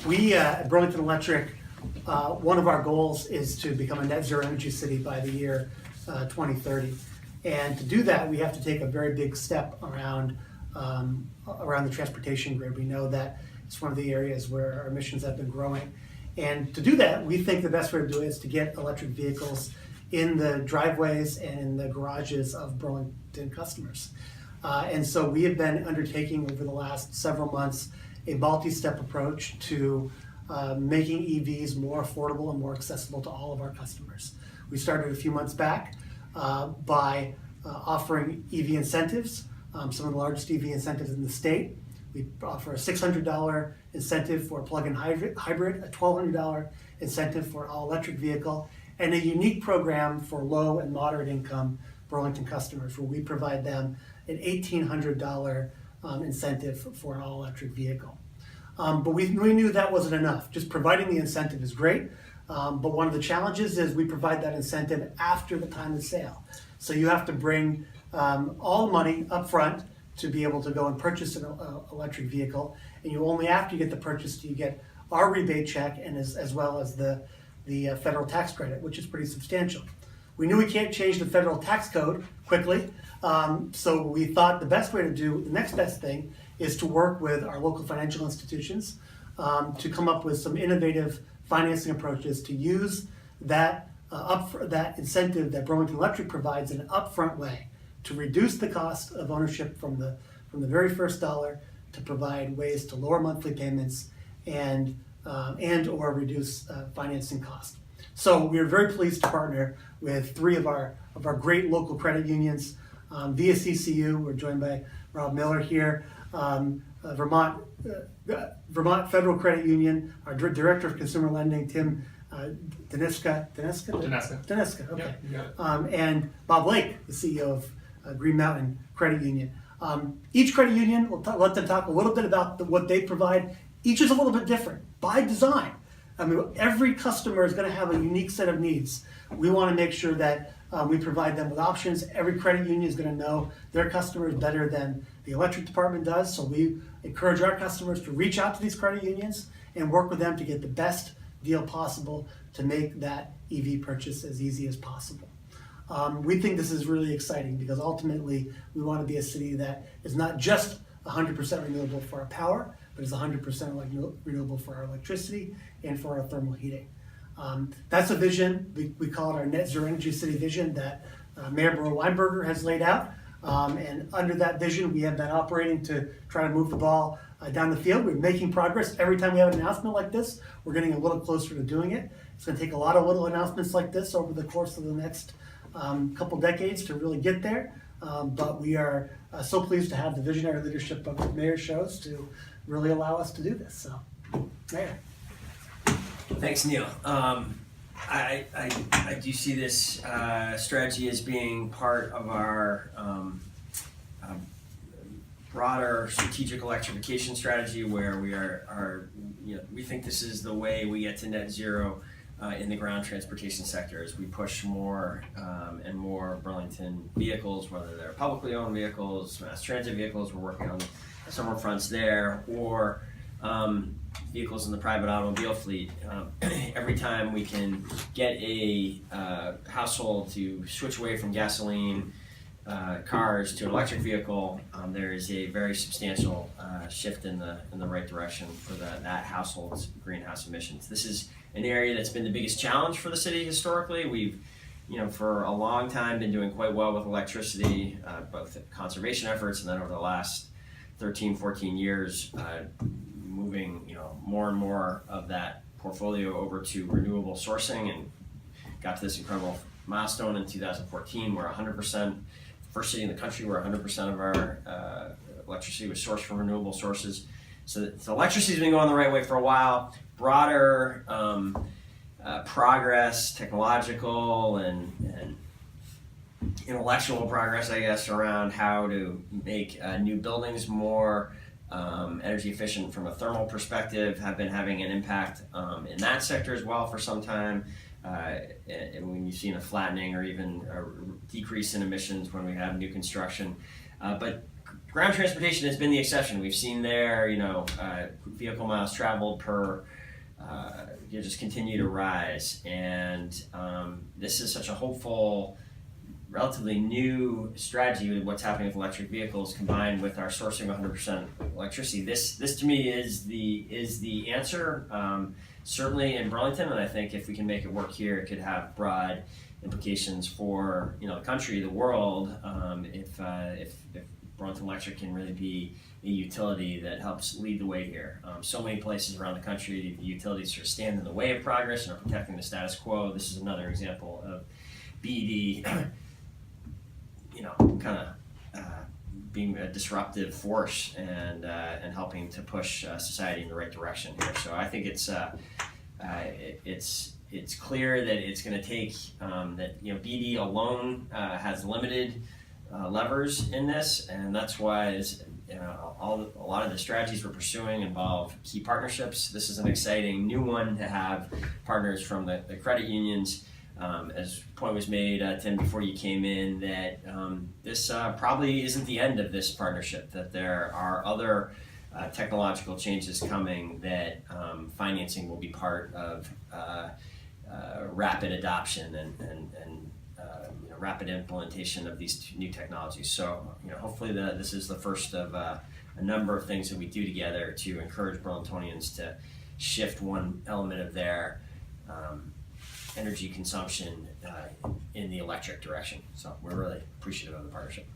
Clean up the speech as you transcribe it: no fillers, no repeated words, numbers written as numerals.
We at Burlington Electric, one of our goals is to become a net zero energy city by the year 2030. And to do that, we have to take a very big step around the transportation grid. We know that it's one of the areas where our emissions have been growing. And to do that, we think the best way to do it is to get electric vehicles in the driveways and in the garages of Burlington customers. And so we have been undertaking over the last several months a multi-step approach to making EVs more affordable and more accessible to all of our customers. We started a few months back by offering EV incentives, some of the largest EV incentives in the state. We offer a $600 incentive for a plug-in hybrid, a $1,200 incentive for an all-electric vehicle, and a unique program for low and moderate income Burlington customers where we provide them an $1,800 incentive for an all-electric vehicle. But we knew that wasn't enough. Just providing the incentive is great, but one of the challenges is we provide that incentive after the time of sale. So you have to bring all the money up front to be able to go and purchase an electric vehicle, and you only after you get the purchase do you get our rebate check and as well as the federal tax credit, which is pretty substantial. We knew we can't change the federal tax code quickly, so we thought the best way to do the next best thing is to work with our local financial institutions to come up with some innovative financing approaches to use that that incentive that Burlington Electric provides in an upfront way to reduce the cost of ownership from the very first dollar, to provide ways to lower monthly payments and or reduce financing costs. So we are very pleased to partner with three of our great local credit unions. Via CCU, we're joined by Rob Miller here. Vermont Federal Credit Union, our Director of Consumer Lending, Tim Deniska, okay. Yeah. And Bob Lake, the CEO of Green Mountain Credit Union. Each credit union, we'll let them talk a little bit about what they provide. Each is a little bit different by design. I mean, every customer is going to have a unique set of needs. We want to make sure that we provide them with options. Every credit union is going to know their customers better than the electric department does. So we encourage our customers to reach out to these credit unions and work with them to get the best deal possible to make that EV purchase as easy as possible. We think this is really exciting because ultimately we want to be a city that is not just 100% renewable for our power, but is 100% renewable for our electricity and for our thermal heating. That's a vision. We call it our net zero energy city vision that Mayor Burl Weinberger has laid out. And under that vision, we have been operating to try to move the ball down the field. We're making progress. Every time we have an announcement like this, we're getting a little closer to doing it. It's going to take a lot of little announcements like this over the course of the next couple decades to really get there. But we are so pleased to have the visionary leadership of the mayor shows to really allow us to do this. So, Mayor. Thanks, Neil. I do see this strategy as being part of our broader strategic electrification strategy, where we think this is the way we get to net zero in the ground transportation sector as we push more and more Burlington vehicles, whether they're publicly owned vehicles, mass transit vehicles. We're working on several fronts there, or vehicles in the private automobile fleet. Every time we can get a household to switch away from gasoline cars to an electric vehicle, there is a very substantial shift in the right direction for that household's greenhouse emissions. This is an area that's been the biggest challenge for the city historically. We've, for a long time been doing quite well with electricity, both conservation efforts and then over the last 13, 14 years, moving more and more of that portfolio over to renewable sourcing, and got to this incredible milestone in 2014 where 100%, first city in the country where 100% of our electricity was sourced from renewable sources. So electricity has been going the right way for a while. Broader progress, technological and intellectual progress, I guess, around how to make new buildings more energy efficient from a thermal perspective have been having an impact in that sector as well for some time. And when you've seen a flattening or even a decrease in emissions when we have new construction. But ground transportation has been the exception. We've seen there, vehicle miles traveled per just continue to rise, and this is such a hopeful, relatively new strategy with what's happening with electric vehicles combined with our sourcing 100% electricity. This to me is the answer. Certainly in Burlington, and I think if we can make it work here, it could have broad implications for the country, the world. If Burlington Electric can really be a utility that helps lead the way here. So many places around the country, the utilities sort of stand in the way of progress and are protecting the status quo. This is another example of BED, kind of being a disruptive force and helping to push society in the right direction here. So I think it's clear that it's going to take that BD alone has limited levers in this, and that's why a lot of the strategies we're pursuing involve key partnerships. This is an exciting new one to have partners from the credit unions. As point was made, Tim, before you came in, that this probably isn't the end of this partnership, that there are other technological changes coming that financing will be part of rapid adoption and rapid implementation of these new technologies. So hopefully this is the first of a number of things that we do together to encourage Burlingtonians to shift one element of their energy consumption in the electric direction. So we're really appreciative of the partnership.